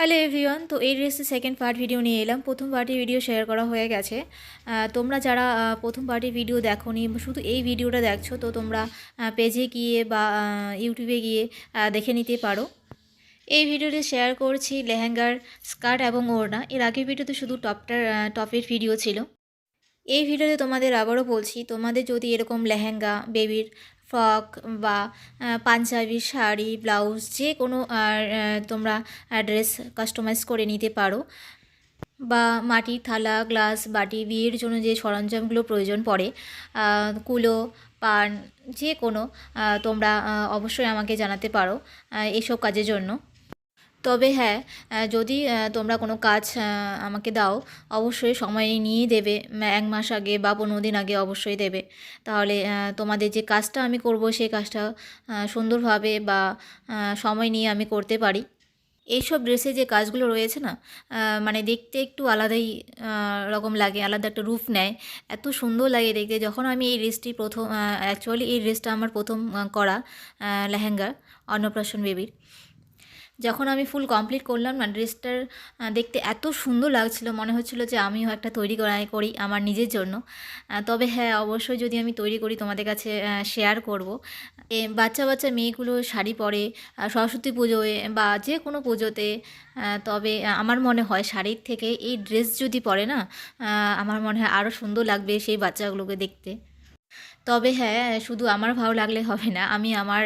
Hello everyone, তো এই ড্রেসের সেকেন্ড পার্ট ভিডিও নিয়ে এলাম। প্রথম পার্টের ভিডিও শেয়ার করা হয়ে গেছে। তোমরা যারা প্রথম পার্টের ভিডিও দেখোনি, শুধু এই ভিডিওটা দেখছো, তো তোমরা পেজে গিয়ে বা ইউটিউবে গিয়ে দেখে নিতে পারো। এই ভিডিওতে শেয়ার করছি লেহেঙ্গার স্কার্ট এবং ওড়না। এর আগের ভিডিওতে শুধু টপের ভিডিও ছিল। এই ভিডিওতে তোমাদের আবারও বলছি, তোমাদের যদি এরকম লেহেঙ্গা, বেবির ফ্রক বা পাঞ্জাবি, শাড়ি, ব্লাউজ যে কোনো তোমরা ড্রেস কাস্টমাইজ করে নিতে পারো, বা মাটির থালা, গ্লাস, বাটি, বিয়ের জন্য যে সরঞ্জামগুলো প্রয়োজন পড়ে, কুলো, পান, যে কোনো তোমরা অবশ্যই আমাকে জানাতে পারো এইসব কাজের জন্য। তবে হ্যাঁ, যদি তোমরা কোনো কাজ আমাকে দাও, অবশ্যই সময় নিয়েই দেবে। ১ মাস আগে বা ১৫ দিন আগে অবশ্যই দেবে। তাহলে তোমাদের যে কাজটা আমি করব সেই কাজটা সুন্দরভাবে বা সময় নিয়ে আমি করতে পারি। এইসব ড্রেসে যে কাজগুলো রয়েছে না, মানে দেখতে একটু আলাদাই রকম লাগে, আলাদা একটা রূপ নেয়। এত সুন্দর লাগে দেখতে। যখন আমি এই ড্রেসটি প্রথম, অ্যাকচুয়ালি এই ড্রেসটা আমার প্রথম করা লেহেঙ্গা, অন্নপ্রাশন বেবির। যখন আমি ফুল কমপ্লিট করলাম না, ড্রেসটার দেখতে এত সুন্দর লাগছিল, মনে হচ্ছিল যে আমিও একটা তৈরি করি আমার নিজের জন্য। তবে হ্যাঁ, অবশ্যই যদি আমি তৈরি করি তোমাদের কাছে শেয়ার করব। বাচ্চা বাচ্চা মেয়েগুলো শাড়ি পরে সরস্বতী পুজোয় বা যে কোনো পুজোতে। তবে আমার মনে হয় শাড়ির থেকে এই ড্রেস যদি পরে না, আমার মনে হয় আরও সুন্দর লাগবে সেই বাচ্চাগুলোকে দেখতে। তবে হ্যাঁ, শুধু আমার ভালো লাগলে হবে না, আমি আমার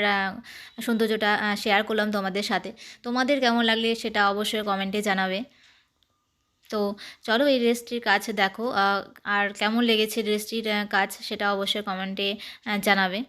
সৌন্দর্যটা শেয়ার করলাম তোমাদের সাথে। তোমাদের কেমন লাগলে সেটা অবশ্যই কমেন্টে জানাবে। তো চলো এই ড্রেসটির কাজ দেখো, আর কেমন লেগেছে ড্রেসটির কাজ সেটা অবশ্যই কমেন্টে জানাবে।